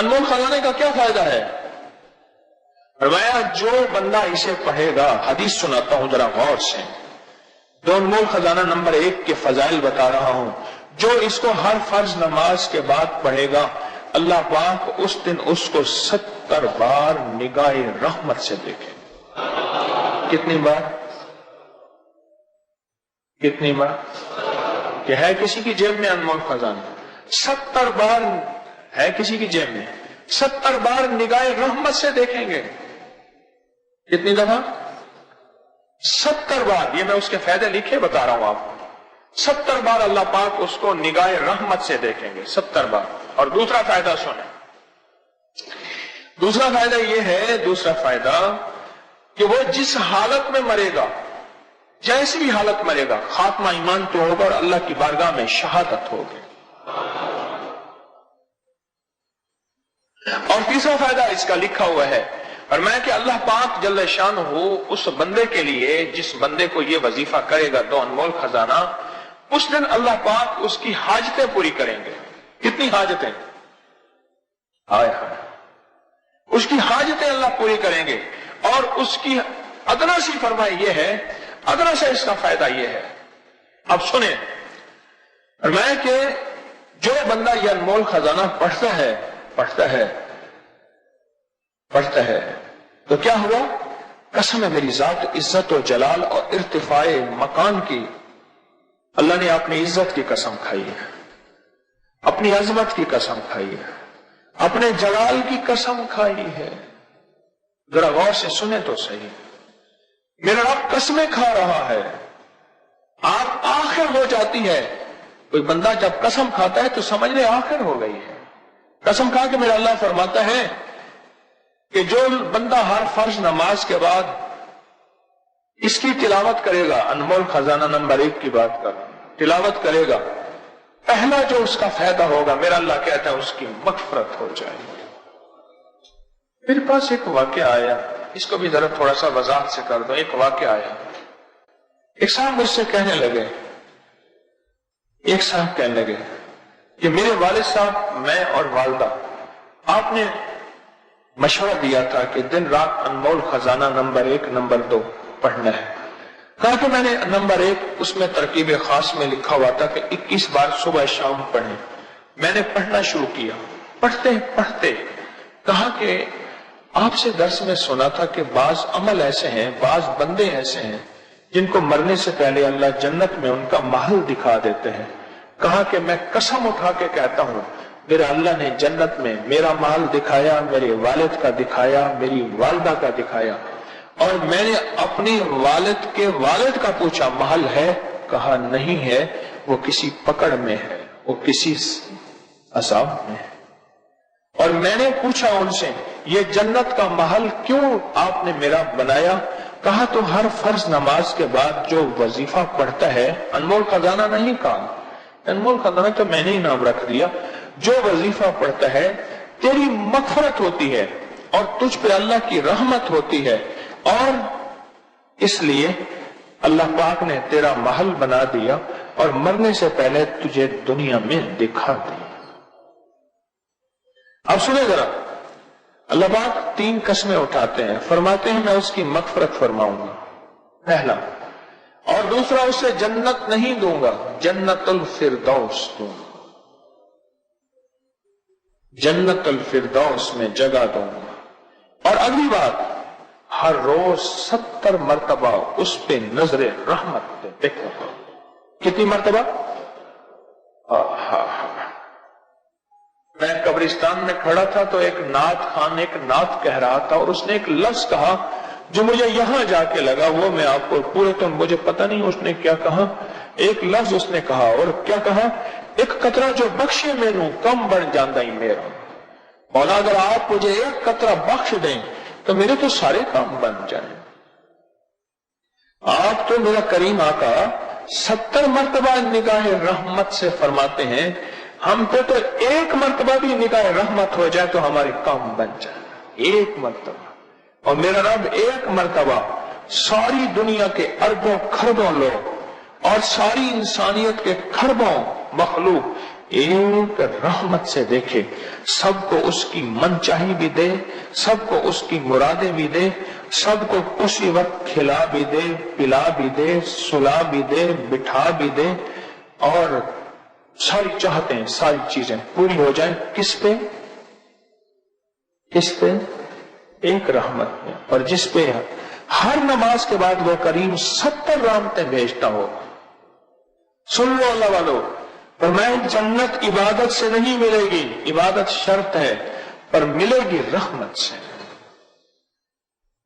انمول خزانے کا کیا فائدہ ہے؟ فرمایا جو بندہ اسے پڑھے گا، حدیث سناتا ہوں ذرا غور سے، دو انمول خزانہ نمبر 1 کے فضائل بتا رہا ہوں، جو اس کو ہر فرض نماز کے بعد پڑھے گا اللہ پاک اس دن اس کو 70 بار نگاہ رحمت سے دیکھے۔ کتنی بار؟ کتنی بار؟ کہ ہے کسی کی جیب میں انمول خزانہ؟ 70 بار ہے کسی کی جیب میں، 70 بار نگاہ رحمت سے دیکھیں گے۔ کتنی دفعہ؟ 70 بار۔ یہ میں اس کے فائدے لکھے بتا رہا ہوں آپ کو۔ 70 بار اللہ پاک اس کو نگاہ رحمت سے دیکھیں گے، 70 بار۔ اور دوسرا فائدہ سنیں، دوسرا فائدہ یہ ہے، دوسرا فائدہ کہ وہ جس حالت میں مرے گا، جیسی بھی حالت مرے گا، خاتمہ ایمان تو ہوگا اور اللہ کی بارگاہ میں شہادت ہوگی۔ اور تیسرا فائدہ اس کا لکھا ہوا ہے، اور میں کہ اللہ پاک جل شانہ اس بندے کے لیے جس بندے کو یہ وظیفہ کرے گا دو انمول خزانہ، اس دن اللہ پاک اس کی حاجتیں پوری کریں گے۔ کتنی حاجتیں؟ ہائے ہائے، اس کی حاجتیں اللہ پوری کریں گے۔ اور اس کی ادنا سی فرمائی یہ ہے، ادنا سے اس کا فائدہ یہ ہے، اب سنیں، فرمایا کہ جو بندہ یہ انمول خزانہ پڑھتا ہے تو کیا ہوا؟ قسم ہے میری ذات عزت و جلال اور ارتفاع مکان کی، اللہ نے اپنی عزت کی قسم کھائی ہے، اپنی عظمت کی قسم کھائی ہے، اپنے جلال کی قسم کھائی ہے۔ ذرا غور سے سنیں تو صحیح، میرا رب قسمیں کھا رہا ہے، آپ آخر ہو جاتی ہے۔ کوئی بندہ جب قسم کھاتا ہے تو سمجھ لے آخر ہو گئی ہے۔ قسم کھا کے میرا اللہ فرماتا ہے کہ جو بندہ ہر فرض نماز کے بعد اس کی تلاوت کرے گا، انمول خزانہ نمبر 1 کی بات کر، تلاوت کرے گا، پہلا جو اس کا فائدہ ہوگا، میرا اللہ کہتا ہے اس کی مغفرت ہو جائے گی۔ میرے پاس ایک واقعہ آیا، اس کو بھی ذرا تھوڑا سا وضاحت سے کر دو۔ ایک واقعہ آیا، ایک صاحب مجھ سے کہنے لگے کہ میرے والد صاحب، میں اور والدہ، آپ نے مشورہ دیا تھا کہ دن رات انمول خزانہ نمبر 1 نمبر 2 پڑھنا ہے۔ کہا کہ میں نے نمبر 1 اس میں ترکیب خاص میں لکھا ہوا تھا کہ 21 بار صبح شام پڑھیں۔ میں نے پڑھنا شروع کیا، پڑھتے پڑھتے کہا کہ آپ سے درس میں سنا تھا کہ بعض عمل ایسے ہیں، بعض بندے ایسے ہیں جن کو مرنے سے پہلے اللہ جنت میں ان کا محل دکھا دیتے ہیں۔ کہا کہ میں قسم اٹھا کے کہتا ہوں، میرا اللہ نے جنت میں میرا محل دکھایا، میرے والد کا دکھایا، میری والدہ کا دکھایا، اور میں نے اپنی والد کے والد کا پوچھا محل ہے؟ کہا نہیں ہے، وہ کسی پکڑ میں ہے، وہ کسی عذاب میں ہے۔ اور میں نے پوچھا ان سے یہ جنت کا محل کیوں آپ نے میرا بنایا؟ کہا تو ہر فرض نماز کے بعد جو وظیفہ پڑھتا ہے، انمول خزانہ نہیں کہا، انمول خزانہ تو میں نے ہی نام رکھ دیا، جو وظیفہ پڑھتا ہے تیری مغفرت ہوتی ہے اور تجھ پہ اللہ کی رحمت ہوتی ہے، اور اس لیے اللہ پاک نے تیرا محل بنا دیا اور مرنے سے پہلے تجھے دنیا میں دکھا دیا۔ اب سنیں ذرا، اللہ پاک 3 قسمیں اٹھاتے ہیں، فرماتے ہیں میں اس کی مغفرت فرماؤں گا، پہلا، اور دوسرا اسے جنت نہیں دوں گا، جنت الفردوس دوں گا، جنت الفردوس میں جگہ دوں گا، اور اگلی بات ہر روز 70 مرتبہ اس پہ نظر رحمت دیکھو۔ کتنی مرتبہ؟ میں قبرستان میں کھڑا تھا تو ایک نعت خان ایک نعت کہہ رہا تھا، اور اس نے ایک لفظ کہا جو مجھے یہاں جا کے لگا، وہ میں آپ کو پورے تو مجھے پتہ نہیں اس نے کیا کہا، ایک لفظ اس نے کہا، اور کیا کہا؟ ایک قطرہ جو بخشے مینوں کم بن جاندہ ہی میرا۔ مولا اگر آپ مجھے ایک قطرہ بخش دیں تو میرے تو سارے کام بن جائیں۔ آپ تو میرا کریم آقا 70 مرتبہ نگاہ رحمت سے فرماتے ہیں، ہم پہ تو ایک مرتبہ بھی نگاہ رحمت ہو جائے تو ہمارے کام بن جائے، ایک مرتبہ۔ اور میرا رب ایک مرتبہ ساری دنیا کے اربوں کھربوں لوگ اور ساری انسانیت کے کھربوں مخلوق ایک رحمت سے دیکھے، سب کو اس کی من چاہی بھی دے، سب کو اس کی مرادیں بھی دے، سب کو اسی وقت کھلا بھی دے، پلا بھی دے، سلا بھی دے، بٹھا بھی دے، اور ساری چاہتیں، ساری چیزیں پوری ہو جائیں۔ کس پہ؟ کس پہ؟ ایک رحمت میں، اور جس پہ ہر نماز کے بعد وہ کریم 70 رحمتیں بھیجتا ہو۔ سن لو اللہ والو، فرمائے جنت عبادت سے نہیں ملے گی، عبادت شرط ہے، پر ملے گی رحمت سے۔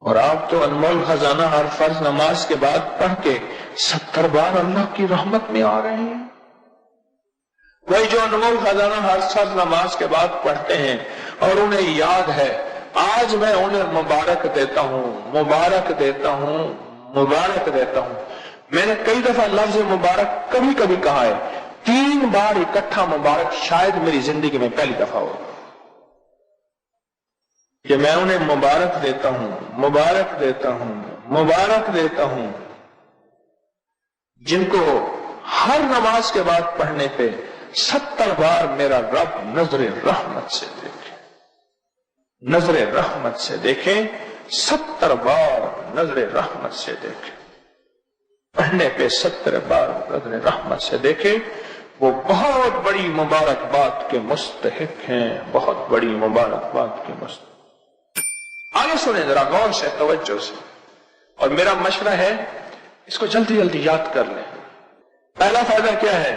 اور آپ تو انمول خزانہ ہر فرض نماز کے بعد پڑھ کے 70 بار اللہ کی رحمت میں آ رہے ہیں۔ وہی جو انمول خزانہ ہر فرض نماز کے بعد پڑھتے ہیں اور انہیں یاد ہے، آج میں انہیں مبارک دیتا ہوں، مبارک دیتا ہوں، مبارک دیتا ہوں۔ میں نے کئی دفعہ لفظ مبارک کبھی کبھی کہا ہے، 3 بار اکٹھا مبارک شاید میری زندگی میں پہلی دفعہ ہو کہ میں انہیں مبارک دیتا ہوں، مبارک دیتا ہوں، مبارک دیتا ہوں، جن کو ہر نماز کے بعد پڑھنے پہ 70 بار میرا رب نظر رحمت سے دیکھے، نظر رحمت سے دیکھے، 70 بار نظر رحمت سے دیکھے، پڑھنے پہ 70 بار نظر رحمت سے دیکھے، وہ بہت بڑی مبارکباد کے مستحق ہیں، بہت بڑی مبارکباد کے مستحق۔ آگے سنیں ذرا غور سے، توجہ سے، اور میرا مشورہ ہے اس کو جلدی جلدی یاد کر لیں۔ پہلا فائدہ کیا ہے؟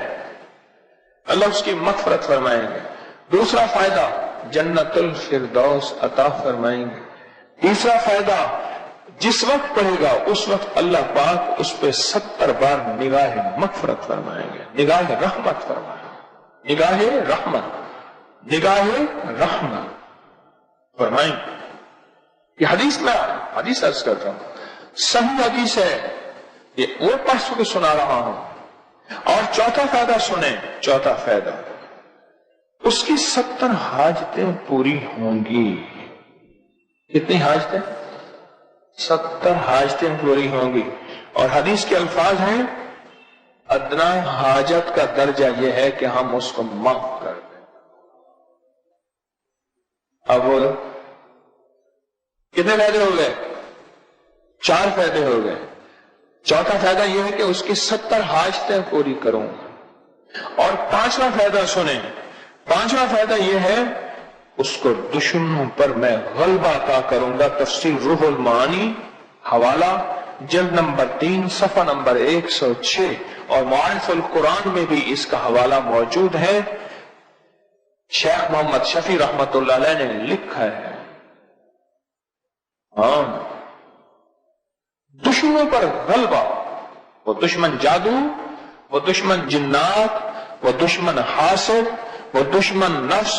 اللہ اس کی مغفرت فرمائیں گے۔ دوسرا فائدہ جنت الفردوس عطا فرمائیں گے۔ تیسرا فائدہ جس وقت پڑھے گا اس وقت اللہ پاک اس پہ 70 بار نگاہ مغفرت فرمائیں گے، نگاہ رحمت فرمائیں گے، نگاہ رحمت، نگاہ رحمت فرمائیں گے۔ یہ حدیث میں حدیث عرض کر رہا ہوں، صحیح حدیث ہے، یہ وہ پڑھ کے سنا رہا ہوں۔ اور چوتھا فائدہ سنیں، چوتھا فائدہ اس کی 70 حاجتیں پوری ہوں گی۔ کتنی حاجتیں؟ 70 حاجتیں پوری ہوں گی۔ اور حدیث کے الفاظ ہیں، ادنا حاجت کا درجہ یہ ہے کہ ہم اس کو معاف کر دیں۔ اب بولو کتنے فائدے ہو گئے؟ 4 فائدے ہو گئے۔ چوتھا فائدہ یہ ہے کہ اس کی 70 حاجتیں پوری کروں۔ اور 5واں فائدہ سنیں، 5واں فائدہ یہ ہے اس کو دشمنوں پر میں غلبہ عطا کروں گا۔ تفسیر روح المعانی، حوالہ جلد نمبر 3 صفحہ نمبر 106، اور معارف القرآن میں بھی اس کا حوالہ موجود ہے۔ شیخ محمد شفیع رحمت اللہ علیہ نے لکھا ہے، ہاں دشمنوں پر غلبہ، وہ دشمن جادو، وہ دشمن جنات، وہ دشمن حاسد، وہ دشمن نفس،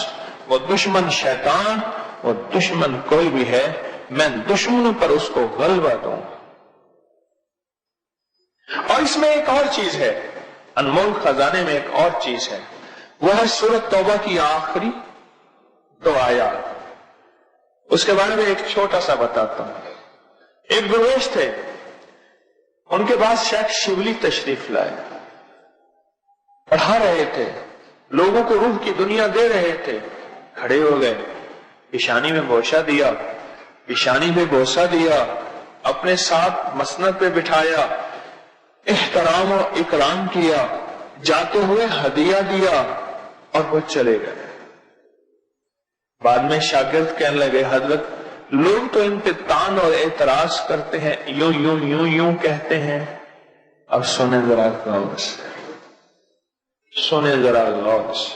وہ دشمن شیطان، وہ دشمن کوئی بھی ہے، میں دشمنوں پر اس کو غلبہ دوں۔ اور اس میں ایک اور چیز ہے، انمول خزانے میں ایک اور چیز ہے، وہ ہے سورۃ توبہ کی آخری 2 آیات۔ اس کے بارے میں ایک چھوٹا سا بتاتا ہوں۔ ایک درویش تھے، ان کے پاس شیخ شبلی تشریف لائے، پڑھا رہے تھے، لوگوں کو روح کی دنیا دے رہے تھے۔ کھڑے ہو گئے، پیشانی میں بوسہ دیا، پیشانی میں بوسہ دیا، اپنے ساتھ مسند پہ بٹھایا، احترام و اکرام کیا، جاتے ہوئے ہدیہ دیا، اور وہ چلے گئے۔ بعد میں شاگرد کہنے لگے، حضرت لوگ تو ان پہ تان اور اعتراض کرتے ہیں، یوں یوں یوں یوں کہتے ہیں۔ اب سنیں ذرا غور سے، سنیں ذرا غور سے۔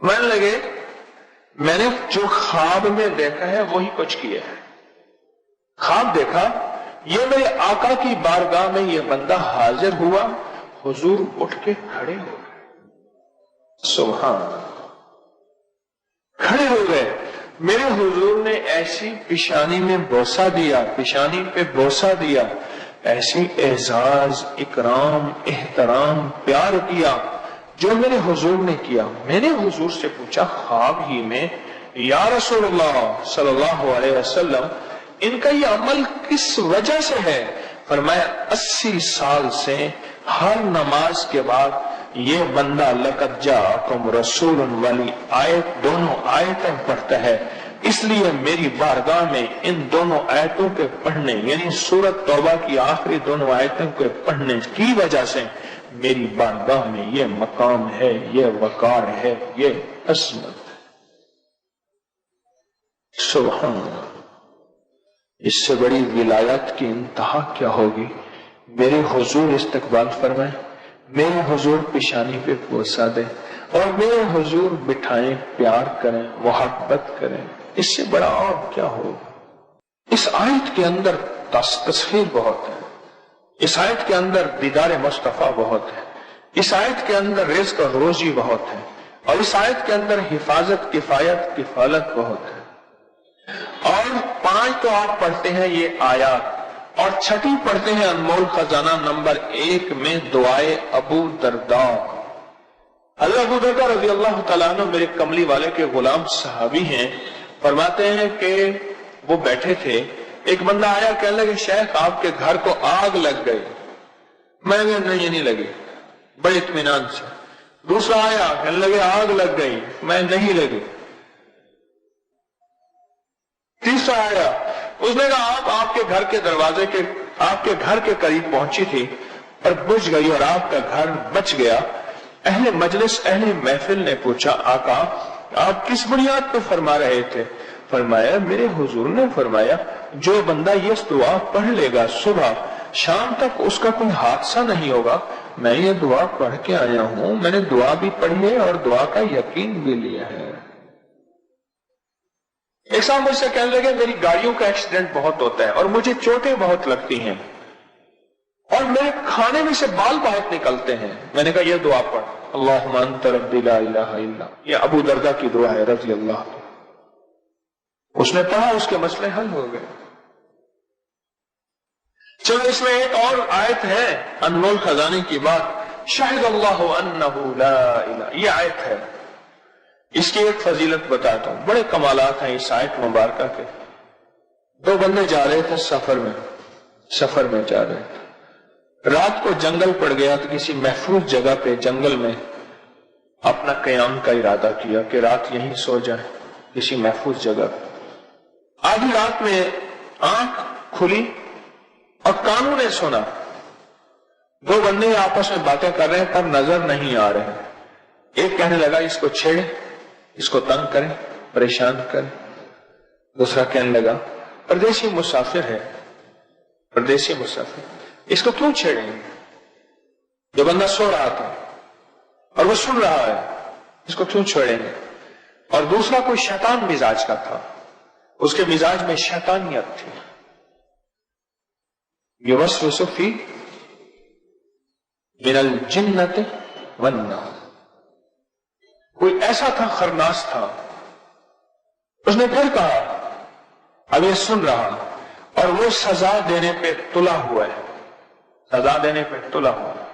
کہنے لگے میں نے جو خواب میں دیکھا ہے وہی کچھ کیا ہے۔ خواب دیکھا، یہ میرے آقا کی بارگاہ میں یہ بندہ حاضر ہوا، حضور اٹھ کے کھڑے ہو گئے، سبحان اللہ، کھڑے ہو گئے۔ میرے حضور نے ایسی پیشانی میں بوسہ دیا، پیشانی پہ بوسہ دیا، ایسی اعزاز، اکرام، احترام، پیار کیا جو میرے حضور نے کیا۔ میں نے حضور سے پوچھا خواب ہی میں، یا رسول اللہ صلی اللہ علیہ وسلم، ان کا یہ عمل کس وجہ سے ہے؟ فرمایا 80 سال سے ہر نماز کے بعد یہ بندہ لقد جاءکم رسول والی آیت دونوں آیتیں پڑھتا ہے، اس لیے میری بارگاہ میں ان دونوں آیتوں کے پڑھنے یعنی سورۃ توبہ کی آخری دونوں آیتوں کے پڑھنے کی وجہ سے میری بارگاہ میں یہ مقام ہے، یہ وقار ہے، یہ عظمت ہے۔ سبحان اللہ، اس سے بڑی ولایت کی انتہا کیا ہوگی؟ میرے حضور استقبال فرمائیں، میرے حضور پیشانی پہ بوسہ دیں اور میرے حضور بٹھائیں، پیار کریں، محبت کریں، اس سے بڑا اور کیا ہوگا؟ اس آیت کے اندر تصویر بہت ہے، اس آیت کے اندر دیدار مصطفیٰ بہت ہے، اس آیت کے اندر رزق اور روزی بہت ہے، اور اس آیت کے اندر حفاظت، کفایت، کفالت بہت ہے۔ اور 5 تو آپ پڑھتے ہیں یہ آیات، اور 6 پڑھتے ہیں انمول خزانہ نمبر 1 میں دعائے ابو درداء۔ اللہ ابو درداء رضی اللہ تعالیٰ عنہ میرے کملی والے کے غلام صحابی ہیں، فرماتے ہیں کہ وہ بیٹھے تھے، ایک بندہ آیا کہنے لگے شیخ آپ کے گھر کو آگ لگ گئی۔ میں نے کہا نہیں لگی، بڑے اطمینان سے۔ دوسرا آیا کہنے لگے آگ لگ گئی، میں نہیں لگی۔ تیسرا آیا، اس نے کہا آپ کے گھر کے دروازے کے آپ کے گھر کے قریب پہنچی تھی اور بجھ گئی اور آپ کا گھر بچ گیا۔ اہل مجلس، اہل محفل نے پوچھا آقا آپ کس بنیاد پہ فرما رہے تھے؟ فرمایا میرے حضور نے فرمایا جو بندہ یہ دعا پڑھ لے گا صبح شام تک اس کا کوئی حادثہ نہیں ہوگا۔ میں یہ دعا پڑھ کے آیا ہوں، میں نے دعا بھی پڑھی ہے اور دعا کا یقین بھی لیا ہے۔ ایک صاحب مجھ سے کہنے لگے میری گاڑیوں کا ایکسیڈنٹ بہت ہوتا ہے اور مجھے چوٹیں بہت لگتی ہیں اور میرے کھانے میں سے بال بہت نکلتے ہیں۔ میں نے کہا یہ دعا پڑھ، اللہم انت ربی لا الہ الا، یہ ابو درداء کی دعا ہے رضی اللہ عنہ۔ اس نے پڑھا، اس کے مسئلے حل ہو گئے۔ چلو اس میں ایک اور آیت ہے انمول خزانے کی بات، شہد اللہ انہ لا الہ، یہ آیت ہے، اس کی ایک فضیلت بتاتا ہوں، بڑے کمالات ہیں اس آیت مبارکہ کے۔ 2 بندے جا رہے تھے سفر میں جا رہے تھے، رات کو جنگل پڑ گیا تو کسی محفوظ جگہ پہ جنگل میں اپنا قیام کا ارادہ کیا کہ رات یہیں سو جائیں کسی محفوظ جگہ پہ۔ آدھی رات میں آنکھ کھلی اور کانوں نے سنا 2 بندے آپس میں باتیں کر رہے ہیں پر نظر نہیں آ رہے ہیں۔ ایک کہنے لگا اس کو چھیڑے، اس کو تنگ کریں، پریشان کریں۔ دوسرا کہنے لگا پردیسی مسافر ہے، پردیسی مسافر، اس کو کیوں چھیڑیں گے؟ جو بندہ سو رہا تھا اور وہ سن رہا ہے، اس کو کیوں چھیڑیں گے؟ اور دوسرا کوئی شیطان مزاج کا تھا، اس کے مزاج میں شیطانیت تھی۔ یوسوس فی من الجنۃ والناس، کوئی ایسا تھا خرناس تھا۔ اس نے پھر کہا اب یہ سن رہا اور وہ سزا دینے پہ تلا ہوا ہے، سزا دینے پہ تلا ہوا ہے۔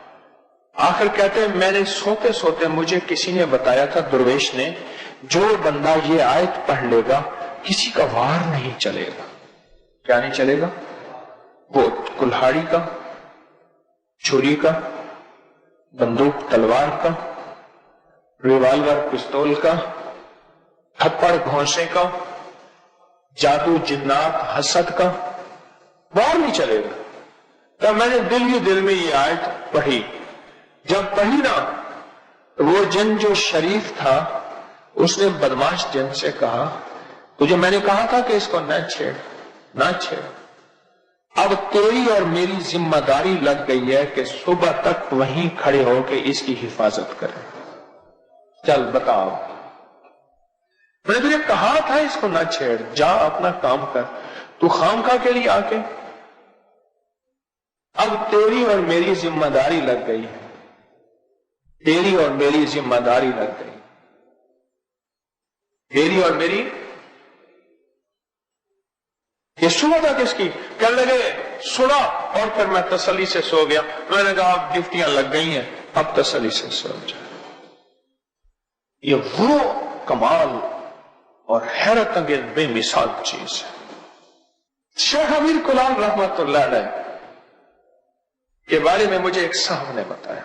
آخر کہتے ہیں میں نے سوتے سوتے مجھے کسی نے بتایا تھا، درویش نے، جو بندہ یہ آیت پڑھ لے گا کسی کا وار نہیں چلے گا۔ کیا نہیں چلے گا؟ وہ کلہاڑی کا، چھری کا، بندوق تلوار کا، ریوالور پستول کا، تھپڑ گھونسے کا، جادو جنات حسد کا، وار نہیں چلے گا۔ تو میں نے دل میں یہ آیت پڑھی، جب پڑھی نا وہ جن جو شریف تھا اس نے بدماش جن سے کہا تجھے میں نے کہا تھا کہ اس کو نہ چھیڑ، نہ چھیڑ، اب تیری اور میری ذمہ داری لگ گئی ہے کہ صبح تک وہیں کھڑے ہو کے اس کی حفاظت کریں۔ چل بتاؤ، میں نے تجھے کہا تھا اس کو نہ چھیڑ، جا اپنا کام کر، تو خامخواہ کے لیے آ کے اب تیری اور میری ذمہ داری لگ گئی ہے، تیری اور میری ذمہ داری لگ گئی، تیری اور میری۔ یہ صبح تک اس کی کہنے لگے سنا، اور پھر میں تسلی سے سو گیا۔ میں نے کہا اب ڈیوٹیاں لگ گئی ہیں، اب تسلی سے سو جائے۔ یہ وہ کمال اور حیرت انگیز بے مثال چیز ہے۔ شیخ امیر کلال رحمت اللہ علیہ کے بارے میں مجھے ایک صاحب نے بتایا،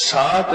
7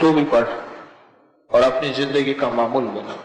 تو بھی پڑھ اور اپنی زندگی کا معمول بنا۔